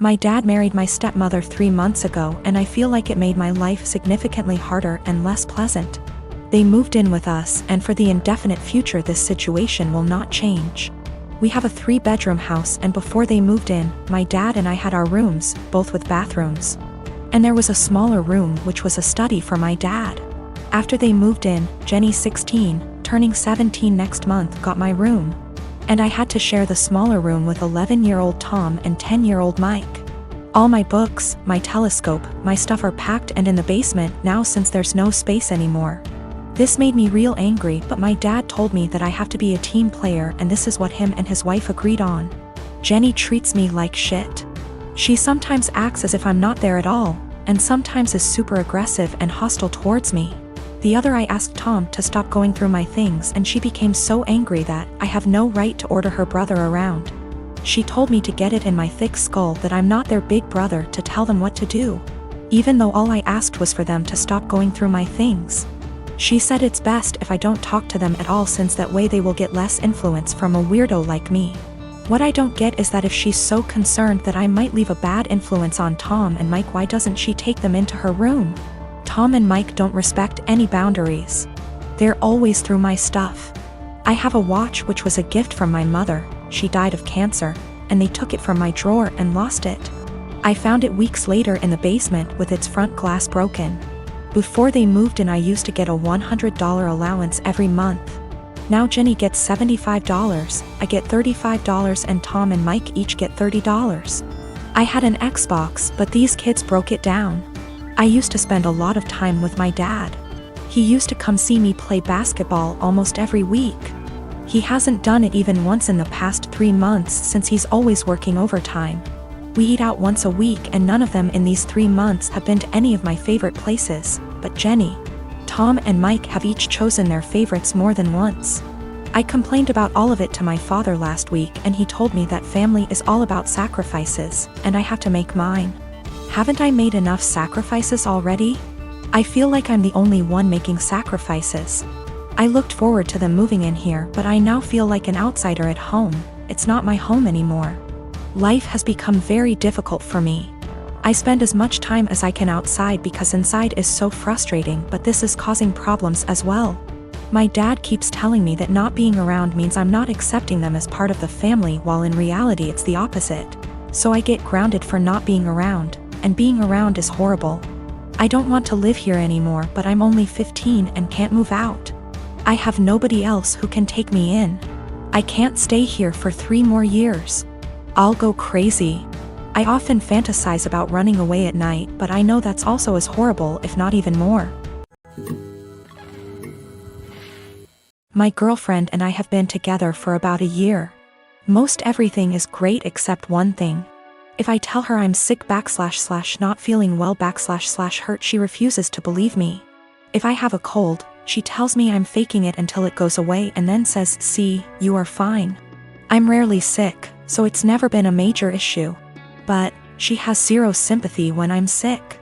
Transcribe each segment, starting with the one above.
My dad married my stepmother 3 months ago, and I feel like it made my life significantly harder and less pleasant. They moved in with us, and for the indefinite future this situation will not change. We have a 3-bedroom house, and before they moved in, my dad and I had our rooms, both with bathrooms. And there was a smaller room which was a study for my dad. After they moved in, Jenny, 16, turning 17 next month, got my room. And I had to share the smaller room with 11-year-old Tom and 10-year-old Mike. All my books, my telescope, my stuff are packed and in the basement now since there's no space anymore. This made me real angry, but my dad told me that I have to be a team player, and this is what him and his wife agreed on. Jenny treats me like shit. She sometimes acts as if I'm not there at all, and sometimes is super aggressive and hostile towards me. The other I asked Tom to stop going through my things, and she became so angry that I have no right to order her brother around. She told me to get it in my thick skull that I'm not their big brother to tell them what to do, even though all I asked was for them to stop going through my things. She said it's best if I don't talk to them at all, since that way they will get less influence from a weirdo like me. What I don't get is that if she's so concerned that I might leave a bad influence on Tom and Mike, why doesn't she take them into her room? Tom and Mike don't respect any boundaries. They're always through my stuff. I have a watch which was a gift from my mother. She died of cancer, and they took it from my drawer and lost it. I found it weeks later in the basement with its front glass broken. Before they moved in, I used to get a $100 allowance every month. Now Jenny gets $75, I get $35, and Tom and Mike each get $30. I had an Xbox, but these kids broke it down. I used to spend a lot of time with my dad. He used to come see me play basketball almost every week. He hasn't done it even once in the past 3 months since he's always working overtime. We eat out once a week, and none of them in these 3 months have been to any of my favorite places, but Jenny, Tom and Mike have each chosen their favorites more than once. I complained about all of it to my father last week, and he told me that family is all about sacrifices, and I have to make mine. Haven't I made enough sacrifices already? I feel like I'm the only one making sacrifices. I looked forward to them moving in here, but I now feel like an outsider at home. It's not my home anymore. Life has become very difficult for me. I spend as much time as I can outside because inside is so frustrating, but this is causing problems as well. My dad keeps telling me that not being around means I'm not accepting them as part of the family, while in reality it's the opposite. So I get grounded for not being around, and being around is horrible. I don't want to live here anymore, but I'm only 15 and can't move out. I have nobody else who can take me in. I can't stay here for 3 more years. I'll go crazy. I often fantasize about running away at night, but I know that's also as horrible, if not even more. My girlfriend and I have been together for about a year. Most everything is great except one thing. If I tell her I'm sick / not feeling well / hurt, she refuses to believe me. If I have a cold, she tells me I'm faking it until it goes away and then says, "See, you are fine." I'm rarely sick, so it's never been a major issue. But she has zero sympathy when I'm sick.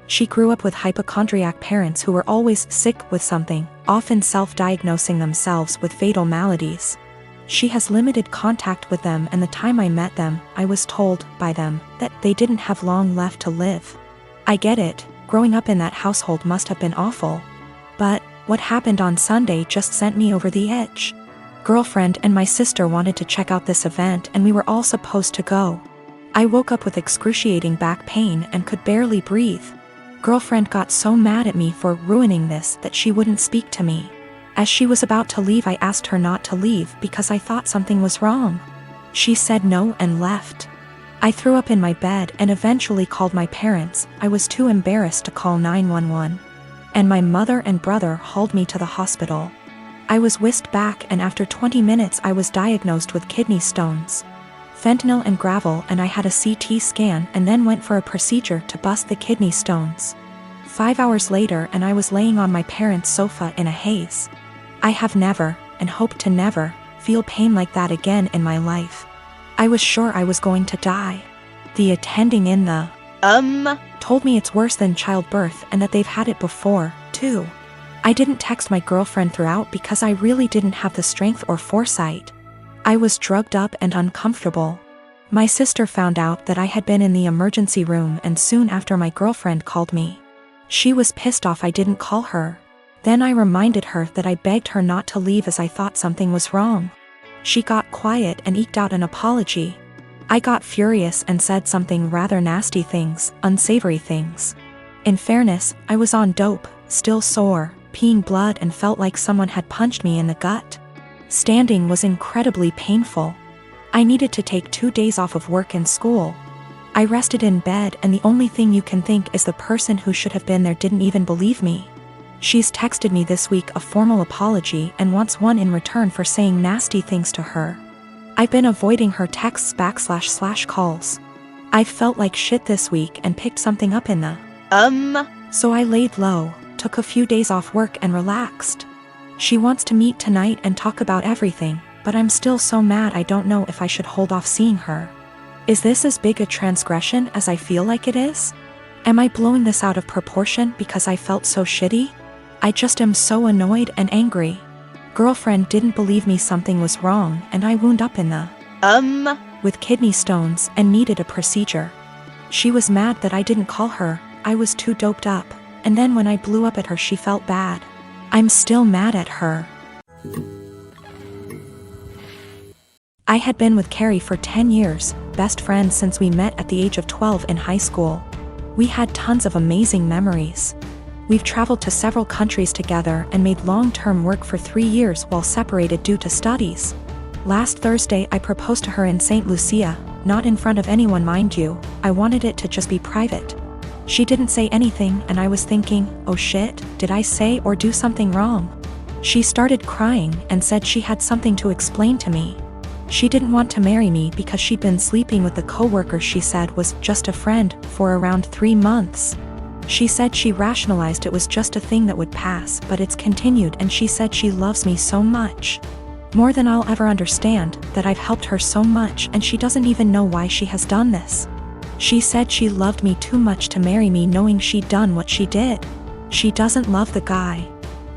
She grew up with hypochondriac parents who were always sick with something, often self-diagnosing themselves with fatal maladies. She has limited contact with them, and the time I met them, I was told by them that they didn't have long left to live. I get it, growing up in that household must have been awful. But what happened on Sunday just sent me over the edge. Girlfriend and my sister wanted to check out this event, and we were all supposed to go. I woke up with excruciating back pain and could barely breathe. Girlfriend got so mad at me for ruining this that she wouldn't speak to me. As she was about to leave, I asked her not to leave because I thought something was wrong. She said no and left. I threw up in my bed and eventually called my parents. I was too embarrassed to call 911. And my mother and brother hauled me to the hospital. I was whisked back, and after 20 minutes I was diagnosed with kidney stones, fentanyl and gravel, and I had a CT scan and then went for a procedure to bust the kidney stones. 5 hours later, and I was laying on my parents' sofa in a haze. I have never, and hope to never, feel pain like that again in my life. I was sure I was going to die. The attending in the told me it's worse than childbirth and that they've had it before, too. I didn't text my girlfriend throughout because I really didn't have the strength or foresight. I was drugged up and uncomfortable. My sister found out that I had been in the emergency room, and soon after my girlfriend called me. She was pissed off I didn't call her. Then I reminded her that I begged her not to leave as I thought something was wrong. She got quiet and eked out an apology. I got furious and said something rather nasty things, unsavory things. In fairness, I was on dope, still sore, peeing blood, and felt like someone had punched me in the gut. Standing was incredibly painful. I needed to take 2 days off of work and school. I rested in bed, and the only thing you can think is the person who should have been there didn't even believe me. She's texted me this week a formal apology and wants one in return for saying nasty things to her. I've been avoiding her texts / calls. I felt like shit this week and picked something up in the So I laid low, took a few days off work and relaxed. She wants to meet tonight and talk about everything, but I'm still so mad I don't know if I should hold off seeing her. Is this as big a transgression as I feel like it is? Am I blowing this out of proportion because I felt so shitty? I just am so annoyed and angry. Girlfriend didn't believe me something was wrong, and I wound up in the with kidney stones and needed a procedure. She was mad that I didn't call her. I was too doped up, and then when I blew up at her she felt bad. I'm still mad at her. I had been with Carrie for 10 years, best friends since we met at the age of 12 in high school. We had tons of amazing memories. We've traveled to several countries together and made long-term work for 3 years while separated due to studies. Last Thursday I proposed to her in St. Lucia, not in front of anyone mind you, I wanted it to just be private. She didn't say anything and I was thinking, oh shit, did I say or do something wrong? She started crying and said she had something to explain to me. She didn't want to marry me because she'd been sleeping with the coworker she said was just a friend for around 3 months. She said she rationalized it was just a thing that would pass, but it's continued, and she said she loves me so much. More than I'll ever understand, that I've helped her so much and she doesn't even know why she has done this. She said she loved me too much to marry me knowing she'd done what she did. She doesn't love the guy.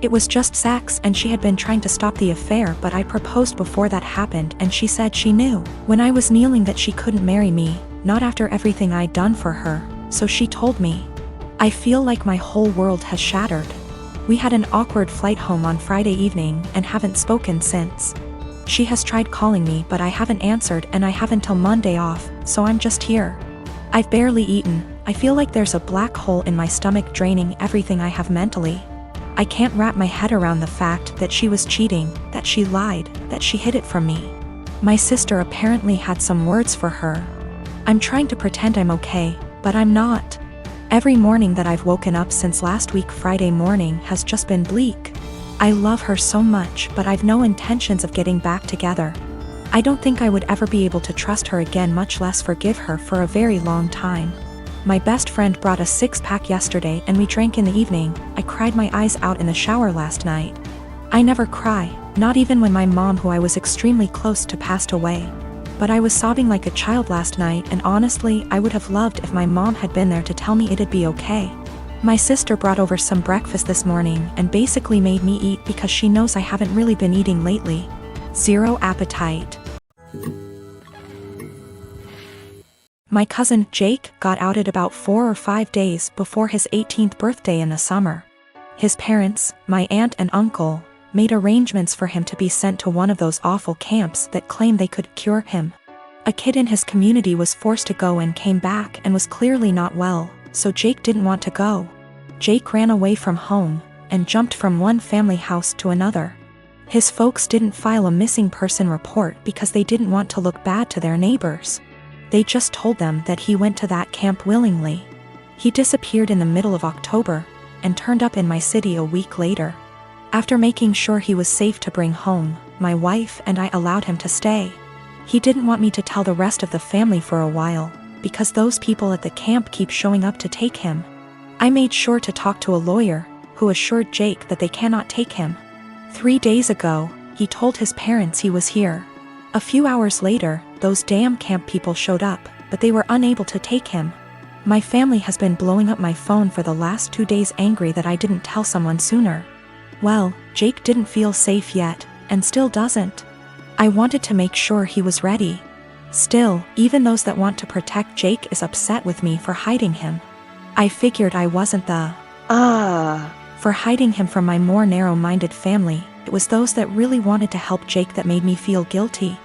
It was just sex and she had been trying to stop the affair, but I proposed before that happened and she said she knew when I was kneeling that she couldn't marry me, not after everything I'd done for her, so she told me. I feel like my whole world has shattered. We had an awkward flight home on Friday evening and haven't spoken since. She has tried calling me but I haven't answered and I have until Monday off, so I'm just here. I've barely eaten. I feel like there's a black hole in my stomach draining everything I have mentally. I can't wrap my head around the fact that she was cheating, that she lied, that she hid it from me. My sister apparently had some words for her. I'm trying to pretend I'm okay, but I'm not. Every morning that I've woken up since last week Friday morning has just been bleak. I love her so much, but I've no intentions of getting back together. I don't think I would ever be able to trust her again, much less forgive her, for a very long time. My best friend brought a 6-pack yesterday and we drank in the evening. I cried my eyes out in the shower last night. I never cry, not even when my mom, who I was extremely close to, passed away. But I was sobbing like a child last night, and honestly I would have loved if my mom had been there to tell me it'd be okay. My sister brought over some breakfast this morning and basically made me eat because she knows I haven't really been eating lately. Zero appetite. My cousin Jake got outed about 4 or 5 days before his 18th birthday in the summer. His parents, my aunt and uncle, made arrangements for him to be sent to one of those awful camps that claim they could cure him. A kid in his community was forced to go and came back and was clearly not well, so Jake didn't want to go. Jake ran away from home and jumped from one family house to another. His folks didn't file a missing person report because they didn't want to look bad to their neighbors. They just told them that he went to that camp willingly. He disappeared in the middle of October and turned up in my city a week later. After making sure he was safe to bring home, my wife and I allowed him to stay. He didn't want me to tell the rest of the family for a while, because those people at the camp keep showing up to take him. I made sure to talk to a lawyer, who assured Jake that they cannot take him. 3 days ago, he told his parents he was here. A few hours later, those damn camp people showed up, but they were unable to take him. My family has been blowing up my phone for the last 2 days, angry that I didn't tell someone sooner. Well, Jake didn't feel safe yet, and still doesn't. I wanted to make sure he was ready. Still, even those that want to protect Jake is upset with me for hiding him. I figured I wasn't for hiding him from my more narrow-minded family. It was those that really wanted to help Jake that made me feel guilty.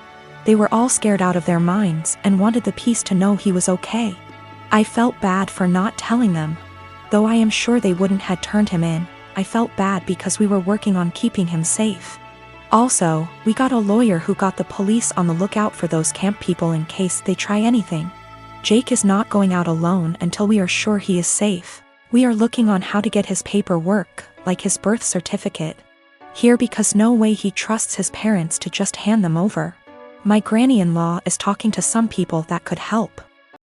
They were all scared out of their minds and wanted the peace to know he was okay. I felt bad for not telling them. Though I am sure they wouldn't had turned him in, I felt bad because we were working on keeping him safe. Also, we got a lawyer who got the police on the lookout for those camp people in case they try anything. Jake is not going out alone until we are sure he is safe. We are looking on how to get his paperwork, like his birth certificate, here because no way he trusts his parents to just hand them over. My granny-in-law is talking to some people that could help.